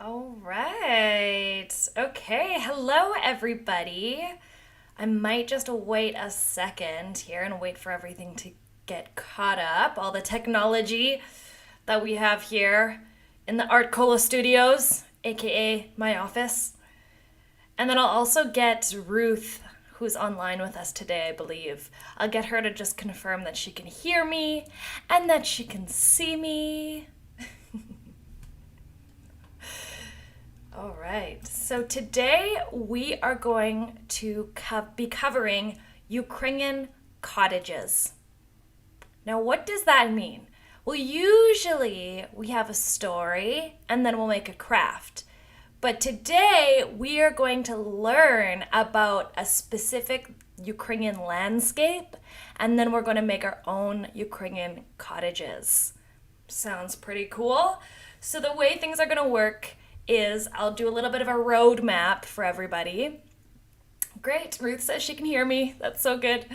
All right. Okay. Hello, everybody. I might just wait a second here and wait for everything to get caught up. All the technology that we have here in the Art Kolo studios, aka my office. And then I'll also get Ruth, who's online with us today, I believe. I'll get her to just confirm that she can hear me and that she can see me. All right, so today we are going to be covering Ukrainian cottages. Now, what does that mean? Well, usually we have a story and then we'll make a craft. But today we are going to learn about a specific Ukrainian landscape and then we're going to make our own Ukrainian cottages. Sounds pretty cool. So the way things are going to work is I'll do a little bit of a roadmap for everybody. Great, Ruth says she can hear me. That's so good.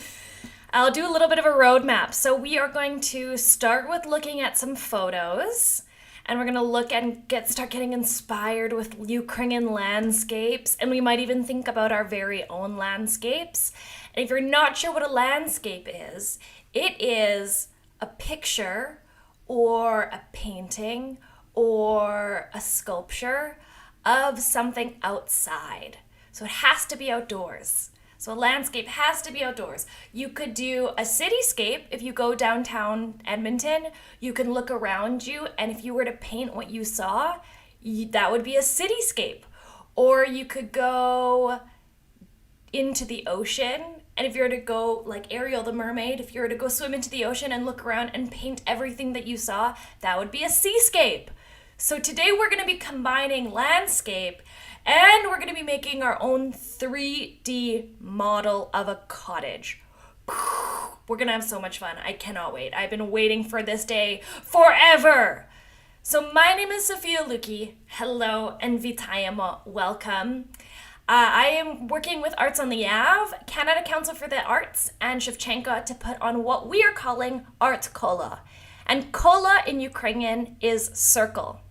I'll do a little bit of a roadmap. So we are going to start with looking at some photos, and we're going to look and start getting inspired with Ukrainian landscapes, and we might even think about our very own landscapes. And if you're not sure what a landscape is, it is a picture or a painting or a sculpture of something outside. So it has to be outdoors. So a landscape has to be outdoors. You could do a cityscape. If you go downtown Edmonton, you can look around you, and if you were to paint what you saw, that would be a cityscape. Or you could go into the ocean, and if you were to go like Ariel the mermaid, if you were to go swim into the ocean and look around and paint everything that you saw, that would be a seascape. So today we're going to be combining landscape and we're going to be making our own 3D model of a cottage. We're going to have so much fun. I cannot wait. I've been waiting for this day forever. So my name is Sofia Lukie. Hello and Vitayama. Welcome. I am working with Arts on the Ave, Canada Council for the Arts, and Shevchenko to put on what we are calling Art Kola. And Kola in Ukrainian is circle.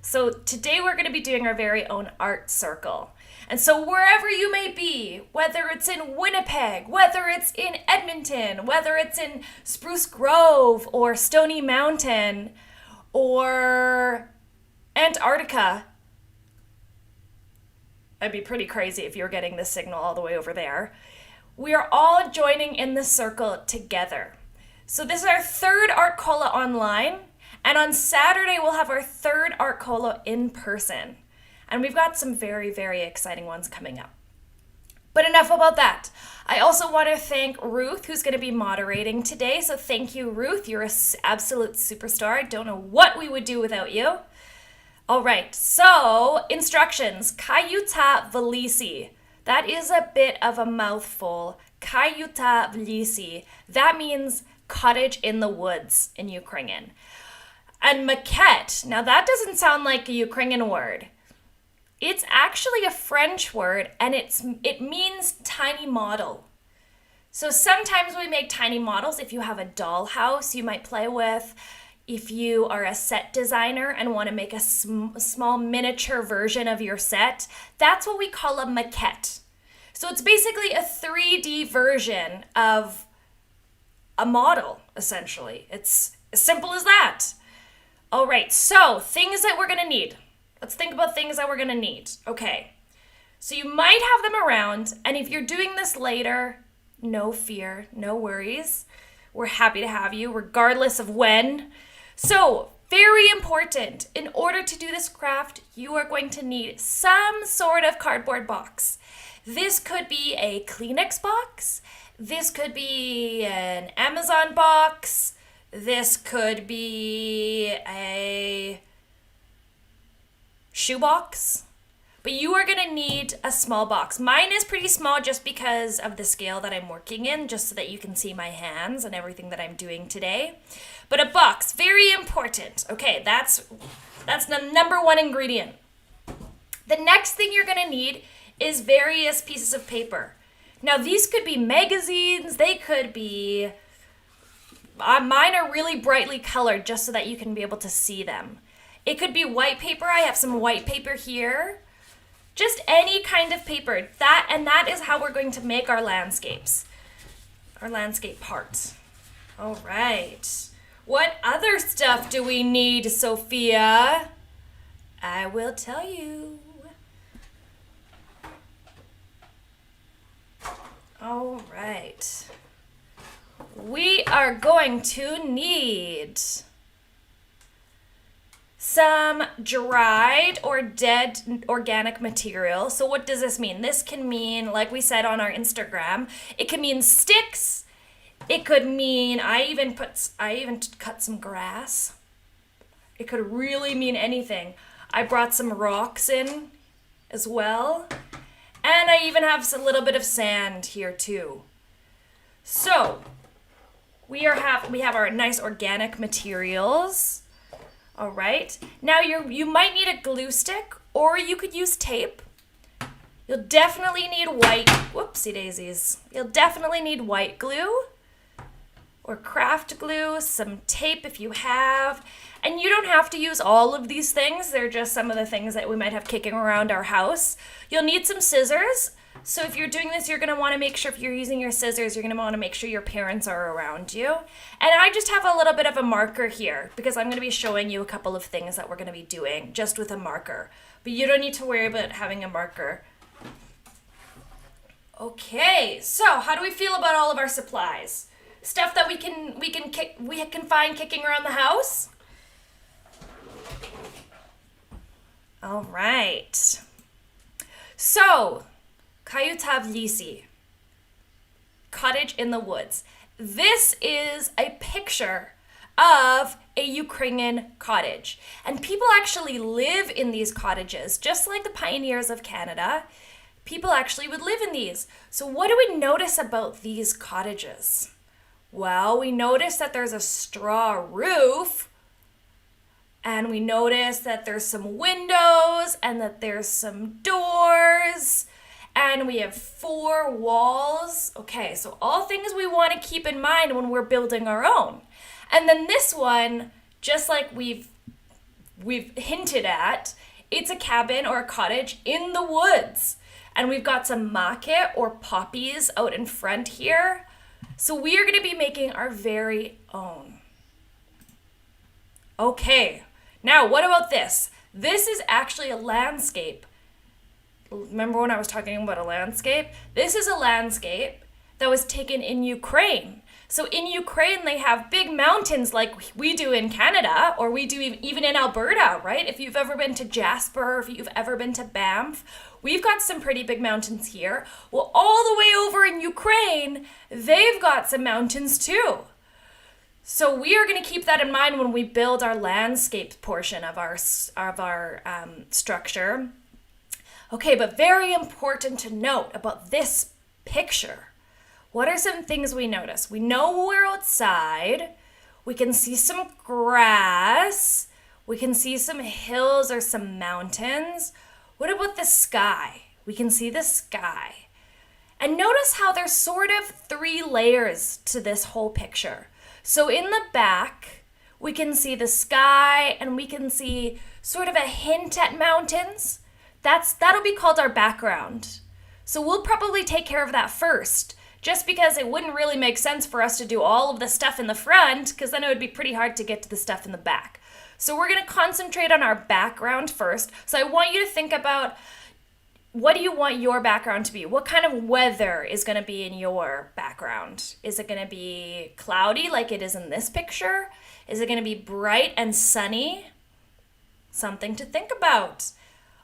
So today we're going to be doing our very own art circle. And so wherever you may be, whether it's in Winnipeg, whether it's in Edmonton, whether it's in Spruce Grove or Stony Mountain or Antarctica, that'd be pretty crazy if you were getting this signal all the way over there. We are all joining in the circle together. So this is our third Art Kola online. And on Saturday, we'll have our third Art Kolo in person. And we've got some very, very exciting ones coming up. But enough about that. I also want to thank Ruth, who's going to be moderating today. So thank you, Ruth. You're an absolute superstar. I don't know what we would do without you. All right, so instructions. Kayuta vlisi. That is a bit of a mouthful. Kayuta vlisi. That means cottage in the woods in Ukrainian. And maquette, now that doesn't sound like a Ukrainian word. It's actually a French word, and it means tiny model. So sometimes we make tiny models. If you have a dollhouse you might play with, if you are a set designer and want to make a small miniature version of your set, that's what we call a maquette. So it's basically a 3D version of a model, essentially. It's as simple as that. All right, so things that we're gonna need. Let's think about things that we're gonna need. Okay, so you might have them around, and if you're doing this later, no fear, no worries. We're happy to have you, regardless of when. So, very important, in order to do this craft, you are going to need some sort of cardboard box. This could be a Kleenex box. This could be an Amazon box. This could be a shoebox, but you are gonna need a small box. Mine is pretty small just because of the scale that I'm working in, just so that you can see my hands and everything that I'm doing today. But a box, very important. Okay, that's the number one ingredient. The next thing you're gonna need is various pieces of paper. Now these could be magazines, they could be mine are really brightly colored just so that you can be able to see them. It could be white paper. I have some white paper here. Just any kind of paper. That is how we're going to make our landscapes. Our landscape parts. All right. What other stuff do we need, Sophia? I will tell you. All right. We are going to need some dried or dead organic material. So what does this mean? This can mean, like we said on our Instagram, it can mean sticks. It could mean, I even cut some grass. It could really mean anything. I brought some rocks in as well. And I even have a little bit of sand here too. So we have our nice organic materials. All right. Now you might need a glue stick, or you could use tape. You'll definitely need whoopsie daisies. You'll definitely need white glue or craft glue, some tape if you have. And you don't have to use all of these things. They're just some of the things that we might have kicking around our house. You'll need some scissors. So if you're doing this, you're going to want to make sure, if you're using your scissors, you're going to want to make sure your parents are around you. And I just have a little bit of a marker here because I'm going to be showing you a couple of things that we're going to be doing just with a marker. But you don't need to worry about having a marker. Okay, so how do we feel about all of our supplies? Stuff that we can find kicking around the house? All right. So, Kayutavlisi, Cottage in the Woods. This is a picture of a Ukrainian cottage. And people actually live in these cottages, just like the pioneers of Canada. People actually would live in these. So what do we notice about these cottages? Well, we notice that there's a straw roof, and we notice that there's some windows and that there's some doors, and we have 4 walls. Okay, so all things we want to keep in mind when we're building our own. And then this one, just like we've hinted at, it's a cabin or a cottage in the woods. And we've got some make or poppies out in front here. So we are going to be making our very own. Okay, now what about this? This is actually a landscape. Remember when I was talking about a landscape? This is a landscape that was taken in Ukraine. So in Ukraine, they have big mountains like we do in Canada, or we do even in Alberta, right? If you've ever been to Jasper, if you've ever been to Banff, we've got some pretty big mountains here. Well, all the way over in Ukraine, they've got some mountains too. So we are going to keep that in mind when we build our landscape portion of our structure. Okay, but very important to note about this picture. What are some things we notice? We know we're outside. We can see some grass. We can see some hills or some mountains. What about the sky? We can see the sky. And notice how there's sort of 3 layers to this whole picture. So in the back, we can see the sky and we can see sort of a hint at mountains. That'll be called our background. So we'll probably take care of that first, just because it wouldn't really make sense for us to do all of the stuff in the front, because then it would be pretty hard to get to the stuff in the back. So we're going to concentrate on our background first. So I want you to think about, what do you want your background to be? What kind of weather is going to be in your background? Is it going to be cloudy like it is in this picture? Is it going to be bright and sunny? Something to think about.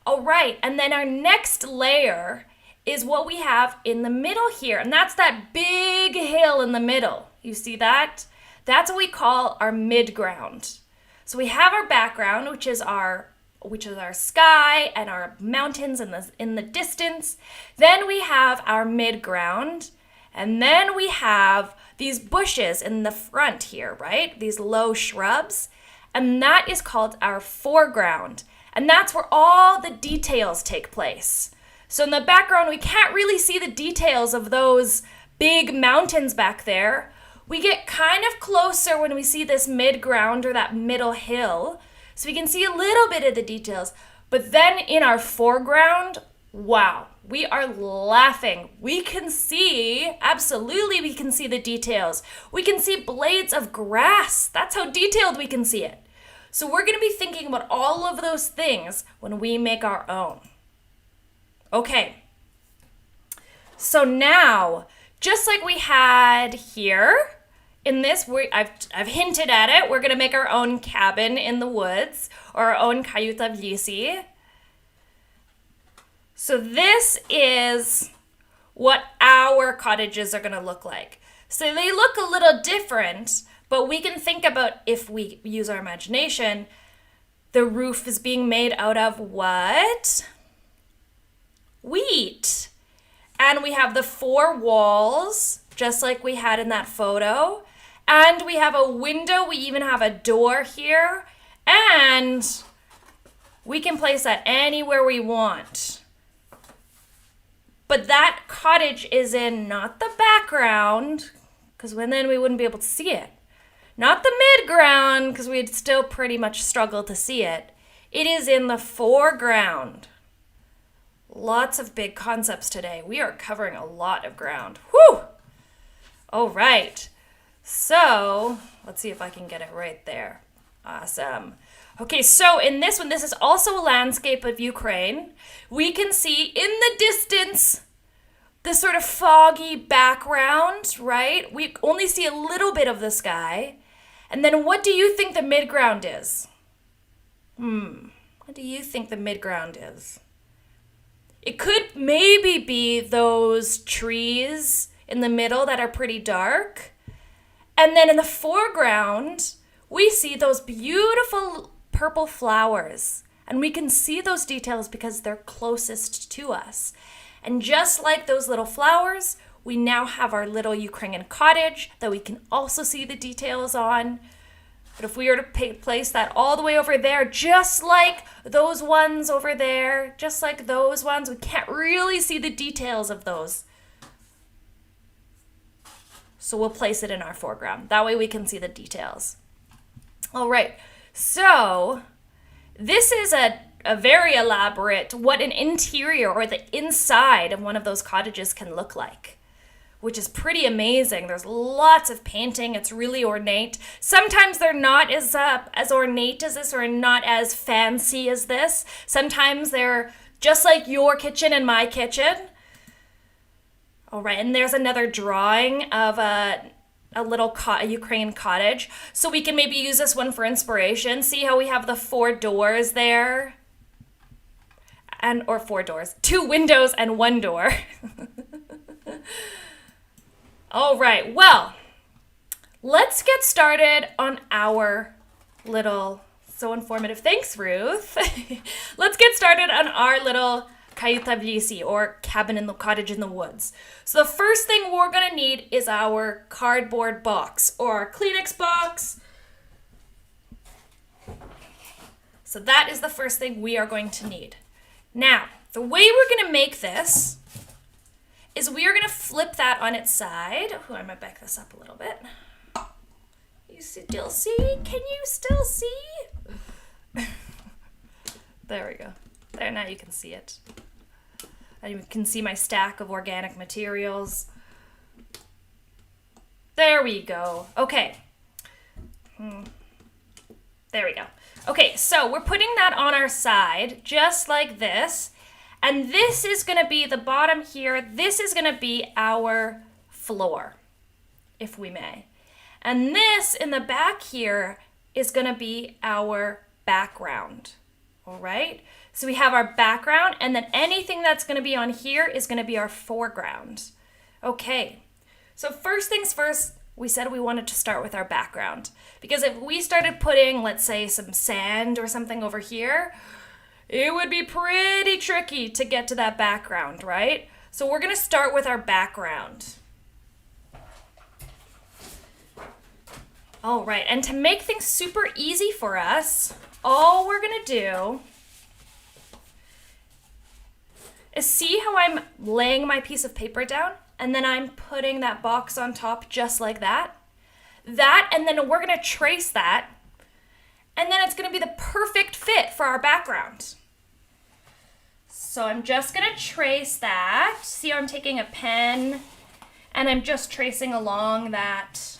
All right, and then our next layer is what we have in the middle here, and that's that big hill in the middle. You see that? That's what we call our midground. So we have our background, which is our sky and our mountains in the distance. Then we have our midground, and then we have these bushes in the front here, right? These low shrubs, and that is called our foreground. And that's where all the details take place. So in the background, we can't really see the details of those big mountains back there. We get kind of closer when we see this midground or that middle hill. So we can see a little bit of the details. But then in our foreground, wow, we are laughing. We can see, absolutely we can see the details. We can see blades of grass. That's how detailed we can see it. So we're going to be thinking about all of those things when we make our own. Okay. So now, just like we had here, in this, I've hinted at it. We're going to make our own cabin in the woods, or our own kayuta w lesie. So this is what our cottages are going to look like. So they look a little different, but we can think about, if we use our imagination, the roof is being made out of what? Wheat. And we have the 4 walls, just like we had in that photo. And we have a window. We even have a door here. And we can place that anywhere we want. But that cottage is in not the background, because then we wouldn't be able to see it. Not the midground, because we'd still pretty much struggle to see it. It is in the foreground. Lots of big concepts today. We are covering a lot of ground. Whew! All right. So, let's see if I can get it right there. Awesome. Okay, so in this one, this is also a landscape of Ukraine. We can see in the distance the sort of foggy background, right? We only see a little bit of the sky. And then what do you think the midground is? What do you think the midground is? It could maybe be those trees in the middle that are pretty dark. And then in the foreground, we see those beautiful purple flowers. And we can see those details because they're closest to us. And just like those little flowers, we now have our little Ukrainian cottage that we can also see the details on. But if we were to place that all the way over there, just like those ones over there, just like those ones, we can't really see the details of those. So we'll place it in our foreground. That way we can see the details. All right, so this is a very elaborate, what an interior or the inside of one of those cottages can look like, which is pretty amazing. There's lots of painting. It's really ornate. Sometimes they're not as ornate as this or not as fancy as this. Sometimes they're just like your kitchen and my kitchen. All right, and there's another drawing of a little Ukrainian cottage. So we can maybe use this one for inspiration. See how we have the 4 doors there? Or 4 doors. 2 windows and 1 door. All right, well, let's get started on our little, so informative, thanks Ruth. Let's get started on our little kayuta w lesie, or cabin in the cottage in the woods. So the first thing we're gonna need is our cardboard box, or our Kleenex box. So that is the first thing we are going to need. Now, the way we're gonna make this is we are going to flip that on its side. Oh, I might back this up a little bit. You still see? Can you still see? There we go. There, now you can see it. And you can see my stack of organic materials. There we go. Okay. There we go. Okay, so we're putting that on our side, just like this. And this is going to be the bottom here. This is going to be our floor, if we may. And this in the back here is going to be our background. All right? So we have our background, and then anything that's going to be on here is going to be our foreground. Okay. So first things first, we said we wanted to start with our background. Because if we started putting, let's say, some sand or something over here, it would be pretty tricky to get to that background, right? So we're going to start with our background. All right, and to make things super easy for us, all we're going to do is see how I'm laying my piece of paper down, and then I'm putting that box on top just like that. And then we're going to trace that. And then it's gonna be the perfect fit for our background. So I'm just gonna trace that. See how I'm taking a pen and I'm just tracing along that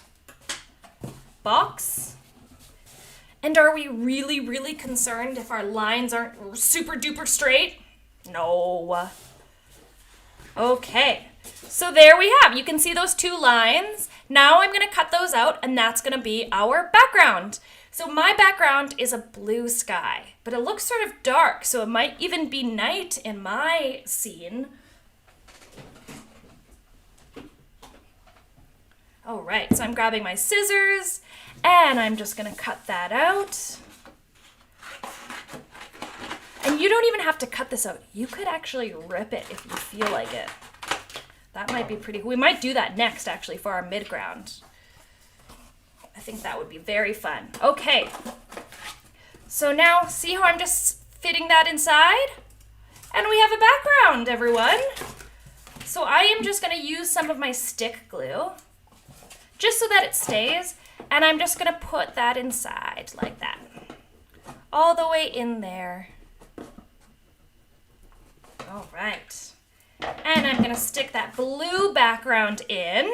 box. And are we really, really concerned if our lines aren't super duper straight? No. Okay, so there we have, you can see those two lines. Now I'm gonna cut those out and that's gonna be our background. So my background is a blue sky, but it looks sort of dark, so it might even be night in my scene. All right, so I'm grabbing my scissors and I'm just gonna cut that out. And you don't even have to cut this out. You could actually rip it if you feel like it. That might be pretty, we might do that next actually for our midground. I think that would be very fun. Okay, so now see how I'm just fitting that inside? And we have a background, everyone. So I am just gonna use some of my stick glue just so that it stays, and I'm just gonna put that inside like that, all the way in there. All right, and I'm gonna stick that blue background in.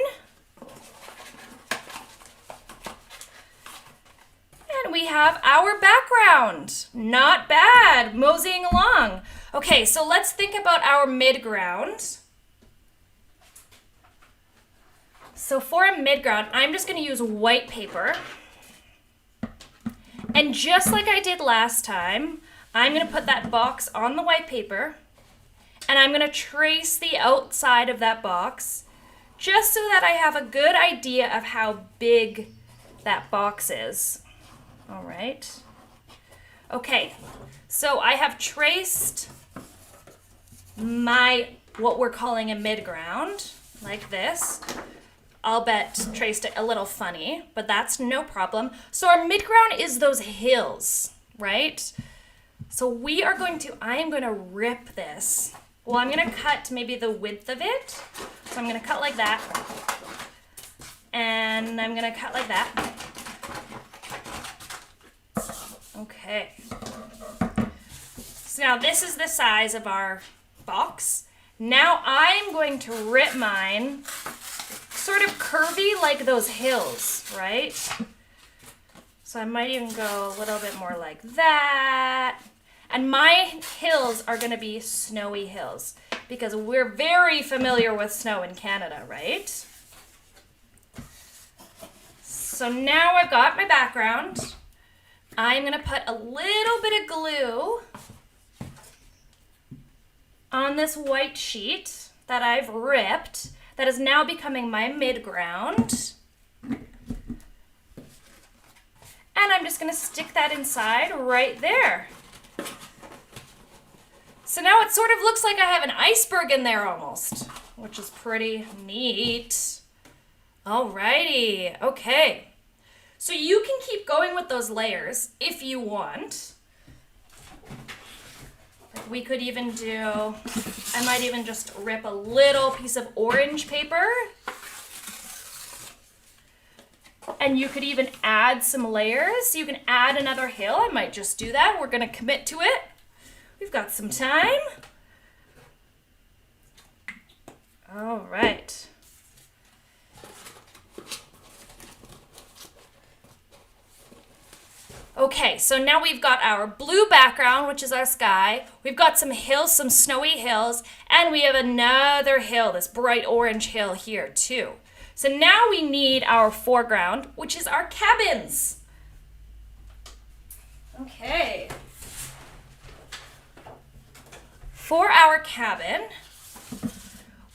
And we have our background. Not bad, moseying along. Okay, so let's think about our midground. So for a midground, I'm just gonna use white paper. And just like I did last time, I'm gonna put that box on the white paper and I'm gonna trace the outside of that box just so that I have a good idea of how big that box is. All right. Okay, so I have traced what we're calling a midground, like this. I'll bet traced it a little funny, but that's no problem. So our midground is those hills, right? So I am gonna rip this. Well, I'm gonna cut maybe the width of it. So I'm gonna cut like that. And I'm gonna cut like that. Okay, so now this is the size of our box. Now I'm going to rip mine sort of curvy like those hills, right? So I might even go a little bit more like that. And my hills are gonna be snowy hills because we're very familiar with snow in Canada, right? So now I've got my background. I'm gonna put a little bit of glue on this white sheet that I've ripped that is now becoming my midground. And I'm just gonna stick that inside right there. So now it sort of looks like I have an iceberg in there almost, which is pretty neat. Alrighty, okay. So you can keep going with those layers if you want. Like we could even I might even just rip a little piece of orange paper. And you could even add some layers. You can add another hill. I might just do that. We're gonna commit to it. We've got some time. All right. Okay, so now we've got our blue background, which is our sky. We've got some hills, some snowy hills, and we have another hill, this bright orange hill here too. So now we need our foreground, which is our cabins. Okay. For our cabin,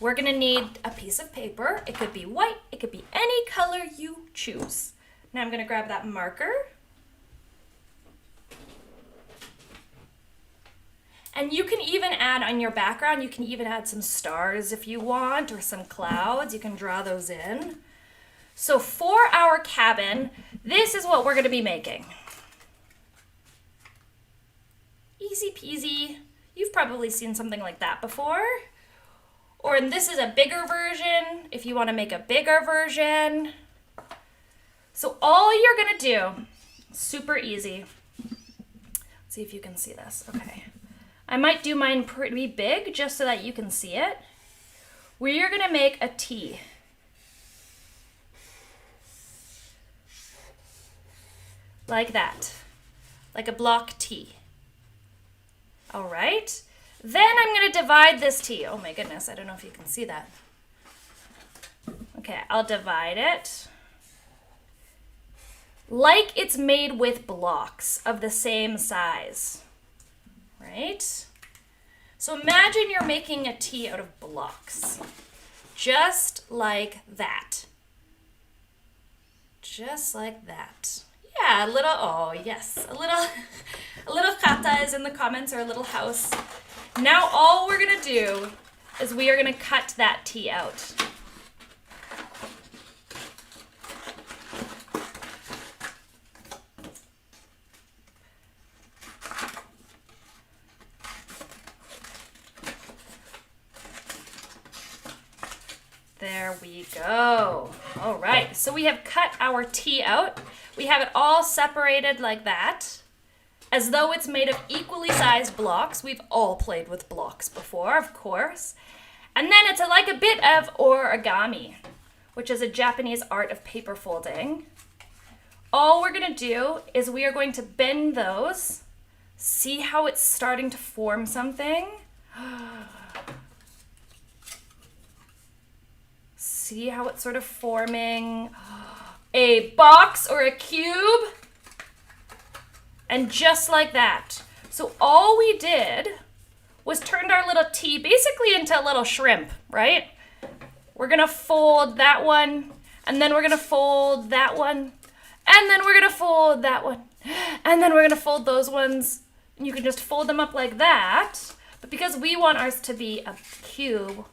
we're gonna need a piece of paper. It could be white, it could be any color you choose. Now I'm gonna grab that marker. And you can even add on your background, you can even add some stars if you want, or some clouds. You can draw those in. So for our cabin, this is what we're gonna be making. Easy peasy. You've probably seen something like that before. Or this is a bigger version, if you wanna make a bigger version. So all you're gonna do Super easy. Let's see if you can see this. Okay. I might do mine pretty big just so that you can see it. We are going to make a T. Like that. Like a block T. All right. Then I'm going to divide this T. Oh my goodness, I don't know if you can see that. Okay, I'll divide it. Like it's made with blocks of the same size. Right? So imagine you're making a T out of blocks. Just like that. Just like that. Yeah, a little, oh yes, a little chata is in the comments, or a little house. Now all we're gonna do is we are gonna cut that T out. There we go. All right, so we have cut our T out. We have it all separated like that, as though it's made of equally sized blocks. We've all played with blocks before, of course. And then it's like a bit of origami, which is a Japanese art of paper folding. All we're gonna do is we are going to bend those. See how it's starting to form something? See how it's sort of forming a box or a cube? And just like that. So all we did was turned our little T basically into a little shrimp, right? We're gonna fold that one, and then we're gonna fold that one, and then we're gonna fold that one, and then we're gonna fold those ones. And you can just fold them up like that. But because we want ours to be a cube,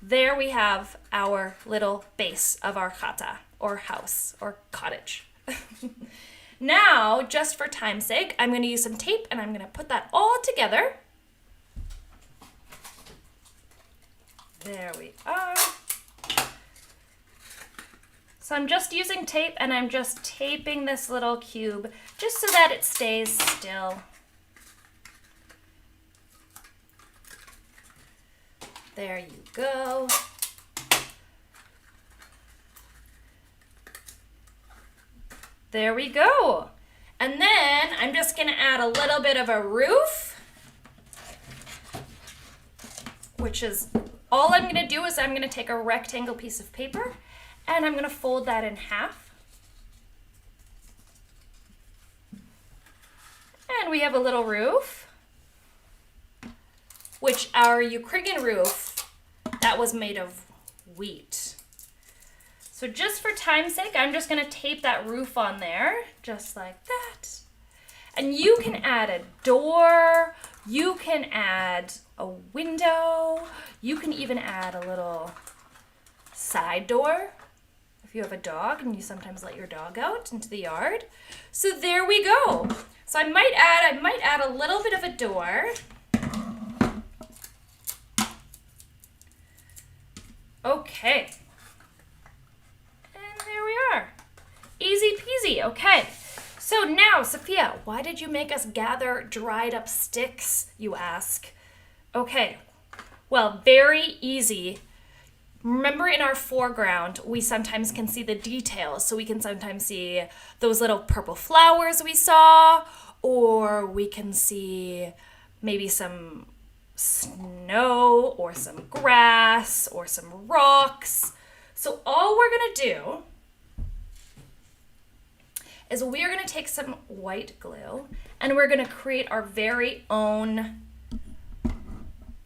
there we have our little base of our chata, or house, or cottage. Now, just for time's sake, I'm going to use some tape and I'm going to put that all together. There we are. So I'm just using tape and I'm just taping this little cube just so that it stays still. There you go. There we go. And then I'm just gonna add a little bit of a roof, which is all I'm gonna do is I'm gonna take a rectangle piece of paper and I'm gonna fold that in half. And we have a little roof, which our Ukrainian roof, that was made of wheat. So just for time's sake, I'm just gonna tape that roof on there, just like that. And you can add a door, you can add a window, you can even add a little side door if you have a dog and you sometimes let your dog out into the yard. So there we go. So I might add a little bit of a door. Okay. And there we are. Easy peasy. Okay. So now, Sofia, why did you make us gather dried up sticks, you ask? Okay. Well, very easy. Remember in our foreground, we sometimes can see the details. So we can sometimes see those little purple flowers we saw, or we can see maybe some snow or some grass or some rocks. So all we're gonna do is we're gonna take some white glue and we're gonna create our very own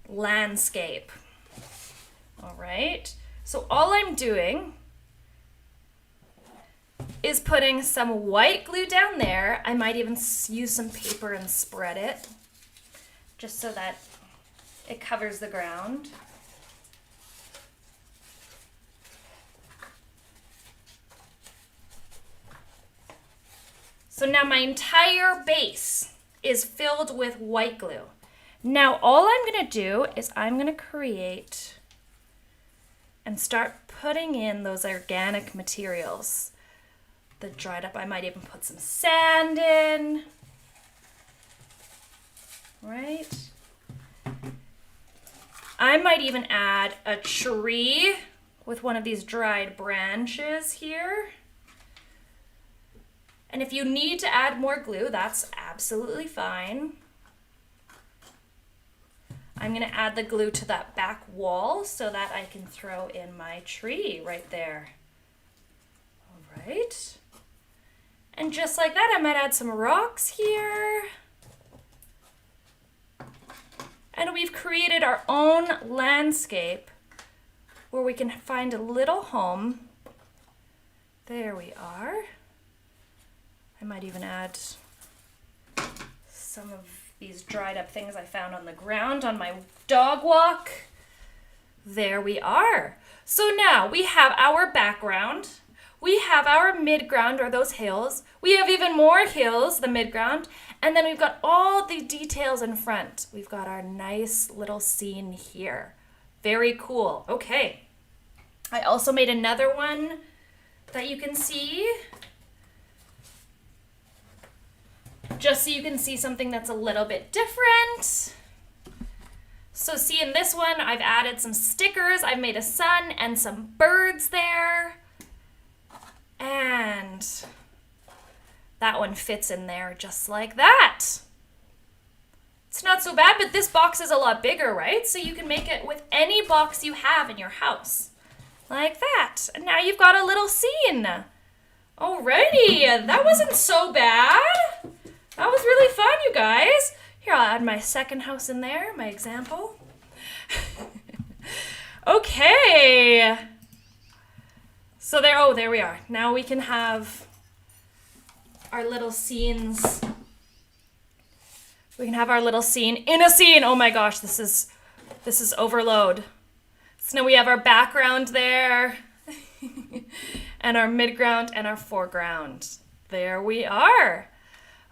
landscape. All right, so all I'm doing is putting some white glue down there. I might even use some paper and spread it just so that it covers the ground. So now my entire base is filled with white glue. Now all I'm gonna do is I'm gonna create and start putting in those organic materials. the dried up. I might even put some sand in. Right? I might even add a tree with one of these dried branches here. And if you need to add more glue, that's absolutely fine. I'm gonna add the glue to that back wall so that I can throw in my tree right there. All right. And just like that, I might add some rocks here. And we've created our own landscape where we can find a little home. There we are. I might even add some of these dried up things I found on the ground on my dog walk. There we are. So now we have our background. We have our midground, or those hills. We have even more hills, the midground. And then we've got all the details in front. We've got our nice little scene here. Very cool. Okay. I also made another one that you can see. Just so you can see something that's a little bit different. So see, in this one, I've added some stickers. I've made a sun and some birds there. And that one fits in there just like that. It's not so bad, but this box is a lot bigger, right? So you can make it with any box you have in your house. Like that. And now you've got a little scene. Alrighty, that wasn't so bad. That was really fun, you guys. Here, I'll add my second house in there, my example. Okay. So there we are. Now we can have our little scenes. We can have our little scene in a scene. Oh my gosh, this is overload. So now we have our background there and our midground and our foreground. There we are.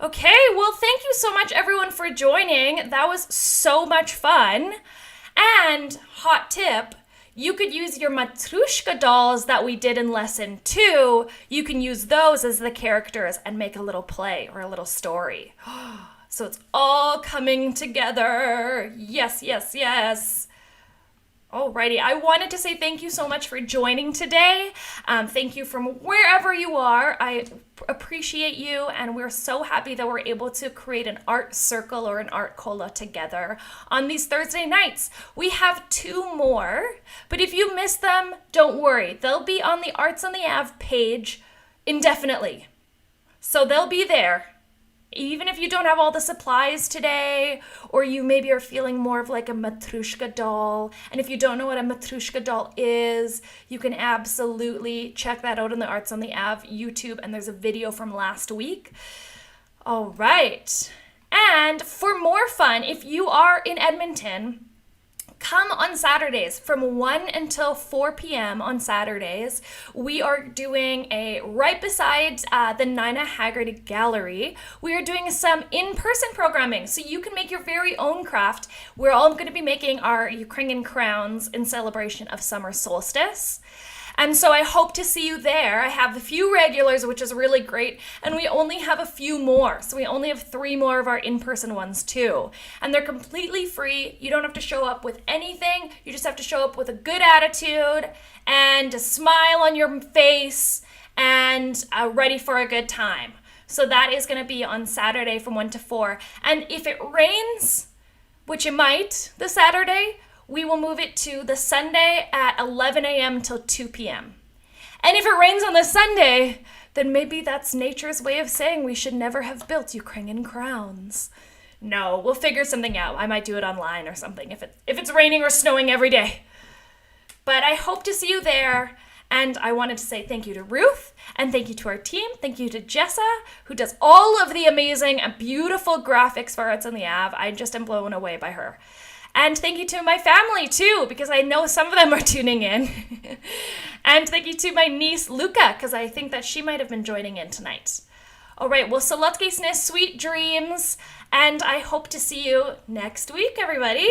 Okay, well, thank you so much, everyone, for joining. That was so much fun. And hot tip, you could use your Matrushka dolls that we did in lesson 2. You can use those as the characters and make a little play or a little story. So it's all coming together. Yes, yes, yes. Alrighty, I wanted to say thank you so much for joining today. Thank you from wherever you are. I appreciate you, and we're so happy that we're able to create an art circle or an art cola together on these Thursday nights. We have 2 more, but if you miss them, don't worry. They'll be on the Arts on the Ave page indefinitely. So they'll be there. Even if you don't have all the supplies today, or you maybe are feeling more of like a Matrushka doll, and if you don't know what a Matrushka doll is, you can absolutely check that out on the Arts on the Ave YouTube, and there's a video from last week. All right. And for more fun, if you are in Edmonton, come on Saturdays from 1 until 4 p.m. on Saturdays. We are doing right beside the Nina Haggard Gallery. We are doing some in-person programming, so you can make your very own craft. We're all going to be making our Ukrainian crowns in celebration of summer solstice. And so I hope to see you there. I have a few regulars, which is really great, and we only have a few more. So we only have 3 more of our in-person ones too. And they're completely free. You don't have to show up with anything. You just have to show up with a good attitude and a smile on your face and ready for a good time. So that is going to be on Saturday from 1 to 4. And if it rains, which it might this Saturday, we will move it to the Sunday at 11 a.m. till 2 p.m. And if it rains on the Sunday, then maybe that's nature's way of saying we should never have built Ukrainian crowns. No, we'll figure something out. I might do it online or something if it's raining or snowing every day. But I hope to see you there. And I wanted to say thank you to Ruth, and thank you to our team. Thank you to Jessa, who does all of the amazing and beautiful graphics for Arts on the Ave. I just am blown away by her. And thank you to my family too, because I know some of them are tuning in. And thank you to my niece Luca, because I think that she might have been joining in tonight. All right, well, Salotkisne, sweet dreams, and I hope to see you next week, everybody.